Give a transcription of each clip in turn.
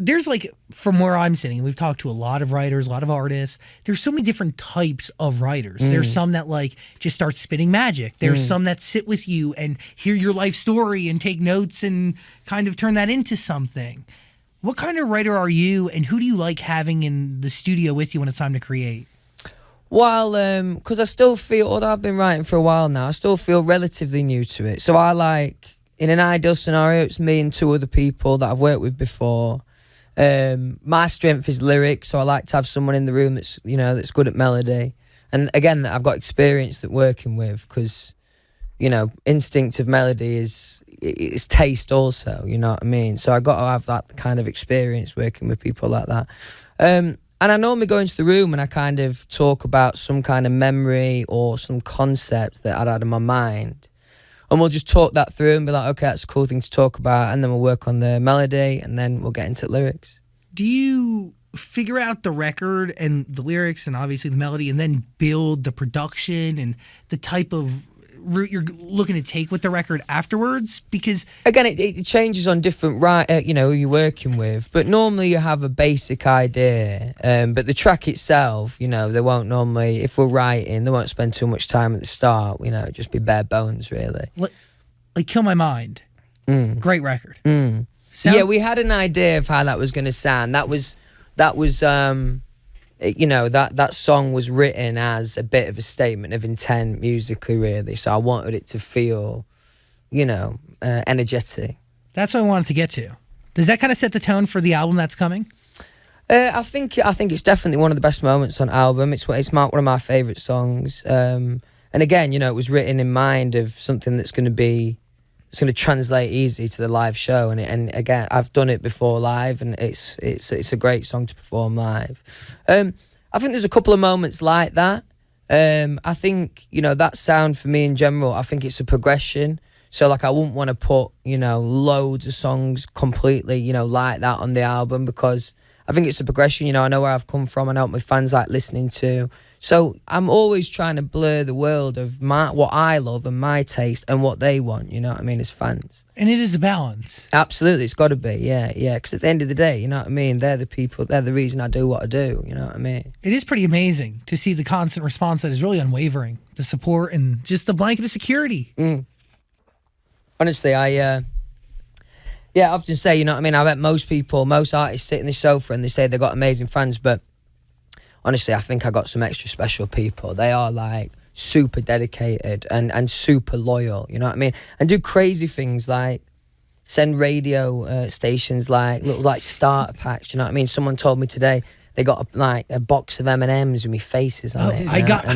there's like, from where I'm sitting, we've talked to a lot of writers, a lot of artists. There's so many different types of writers. There's some that like just start spitting magic. There's some that sit with you and hear your life story and take notes and kind of turn that into something. What kind of writer are you, and who do you like having in the studio with you when it's time to create? Well, because I still feel, although I've been writing for a while now, I still feel relatively new to it. So I like, in an ideal scenario, it's me and 2 other people that I've worked with before. My strength is lyrics, so I like to have someone in the room that's, you know, that's good at melody. And again, that I've got experience that working with, because, you know, instinct of melody is taste also, you know what I mean? So I got to have that kind of experience working with people like that. And I normally go into the room and I kind of talk about some kind of memory or some concept that I'd had in my mind. And we'll just talk that through and be like, okay, that's a cool thing to talk about. And then we'll work on the melody and then we'll get into lyrics. Do you figure out the record and the lyrics and obviously the melody and then build the production and the type of route you're looking to take with the record afterwards? Because again, it changes on different you know, who you're working with, but normally you have a basic idea, but the track itself, you know, they won't normally, if we're writing, they won't spend too much time at the start, you know, just be bare bones really. Like Kill My Mind, great record. Yeah, we had an idea of how that was going to sound. That was you know, that song was written as a bit of a statement of intent musically, really. So I wanted it to feel, you know, energetic. That's what I wanted to get to. Does that kind of set the tone for the album that's coming? I think it's definitely one of the best moments on the album. It's one of my favourite songs. And again, you know, it was written in mind of something that's going to translate easy to the live show. And again, I've done it before live, and it's a great song to perform live. I think there's a couple of moments like that. I think, you know, that sound for me in general, I think it's a progression. So like I wouldn't want to put, you know, loads of songs completely, you know, like that on the album, because I think it's a progression. You know, I know where I've come from, I know what my fans like listening to. So I'm always trying to blur the world of what I love and my taste and what they want, you know what I mean, as fans. And it is a balance. Absolutely, it's got to be, yeah. Because at the end of the day, you know what I mean, they're the people, they're the reason I do what I do, you know what I mean. It is pretty amazing to see the constant response that is really unwavering, the support and just the blanket of security. Honestly, I often say, you know what I mean, I bet most artists sit in the sofa and they say they've got amazing fans, but honestly, I think I got some extra special people. They are like super dedicated and super loyal, you know what I mean? And do crazy things like send radio stations like little like starter packs, you know what I mean? Someone told me today they got a box of M&Ms with me faces on it. I got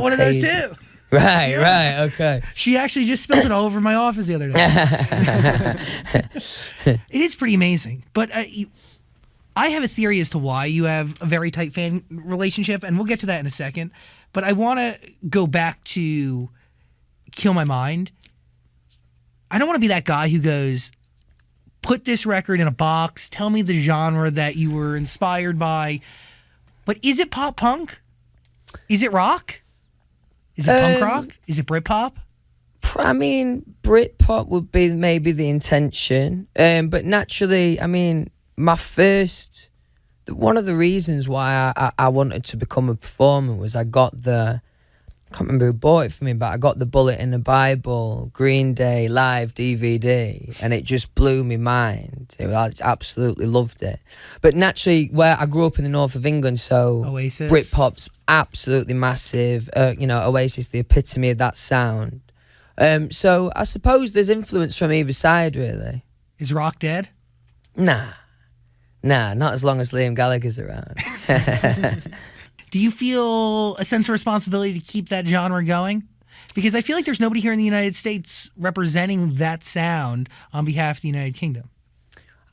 one of those too. Right, okay. She actually just spilled it all over my office the other day. It is pretty amazing. But I have a theory as to why you have a very tight fan relationship, and we'll get to that in a second. But I want to go back to Kill My Mind. I don't want to be that guy who goes, put this record in a box, tell me the genre that you were inspired by. But is it pop punk? Is it rock? Is it punk rock? Is it Britpop? I mean, Britpop would be maybe the intention. But naturally, I mean, one of the reasons why I wanted to become a performer was I can't remember who bought it for me, but I got the Bullet in the Bible, Green Day live DVD, and it just blew my mind. I absolutely loved it. But naturally, where I grew up in the north of England, so Oasis. Britpop's absolutely massive. You know, Oasis, the epitome of that sound. So I suppose there's influence from either side, really. Is rock dead? Nah, not as long as Liam Gallagher's around. Do you feel a sense of responsibility to keep that genre going? Because I feel like there's nobody here in the United States representing that sound on behalf of the United Kingdom.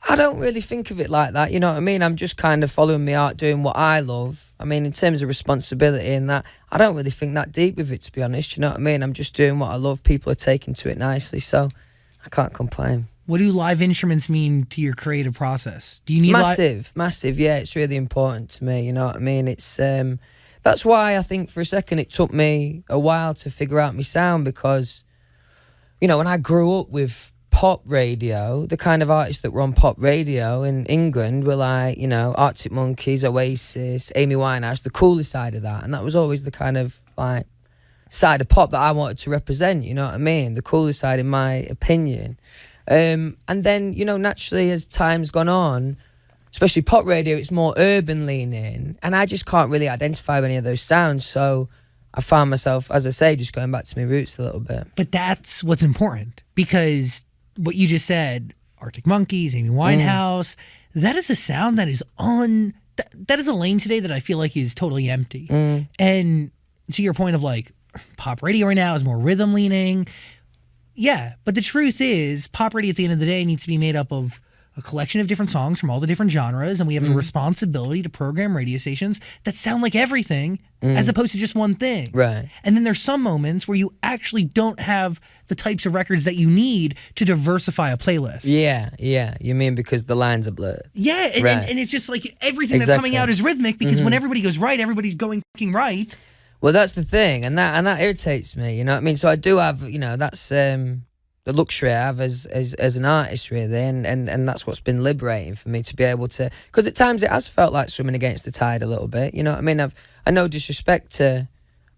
I don't really think of it like that, you know what I mean? I'm just kind of following my art, doing what I love. I mean, in terms of responsibility and that, I don't really think that deep with it, to be honest, you know what I mean? I'm just doing what I love. People are taking to it nicely, so I can't complain. What do live instruments mean to your creative process? Do you need massive? Yeah, it's really important to me. You know what I mean? It's that's why I think for a second it took me a while to figure out my sound, because, you know, when I grew up with pop radio, the kind of artists that were on pop radio in England were like, you know, Arctic Monkeys, Oasis, Amy Winehouse, the cooler side of that. And that was always the kind of like side of pop that I wanted to represent, you know what I mean? The cooler side, in my opinion. And then, you know, naturally as time's gone on, especially pop radio, it's more urban leaning. And I just can't really identify with any of those sounds. So I found myself, as I say, just going back to my roots a little bit. But that's what's important, because what you just said, Arctic Monkeys, Amy Winehouse, that is a sound that is that is a lane today that I feel like is totally empty. And to your point of like, pop radio right now is more rhythm leaning. Yeah, but the truth is, pop radio at the end of the day needs to be made up of a collection of different songs from all the different genres, and we have a responsibility to program radio stations that sound like everything as opposed to just one thing. Right. And then there's some moments where you actually don't have the types of records that you need to diversify a playlist. Yeah. You mean because the lines are blurred? Yeah, and it's just like everything that's coming out is rhythmic, because when everybody goes right, everybody's going fucking right. Well, that's the thing, and that irritates me, you know what I mean? So I do have, you know, that's the luxury I have as an artist, really, and that's what's been liberating for me, to be able to, because at times it has felt like swimming against the tide a little bit, you know what I mean? I no disrespect to,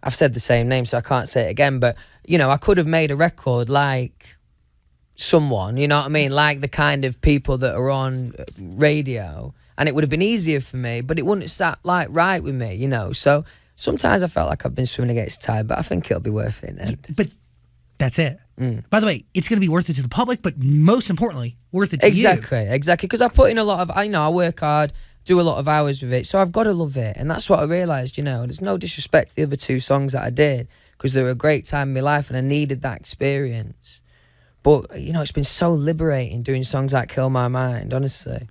I've said the same name, so I can't say it again, but, you know, I could have made a record like someone, you know what I mean? Like the kind of people that are on radio, and it would have been easier for me, but it wouldn't have sat like right with me, you know? So sometimes I felt like I've been swimming against the tide, but I think it'll be worth it in the end. But that's it. By the way, it's going to be worth it to the public, but most importantly, worth it to you. Exactly. Because I put in a lot of, I work hard, do a lot of hours with it, so I've got to love it. And that's what I realised, you know. There's no disrespect to the other two songs that I did, because they were a great time in my life and I needed that experience. But, you know, it's been so liberating doing songs like Kill My Mind, honestly.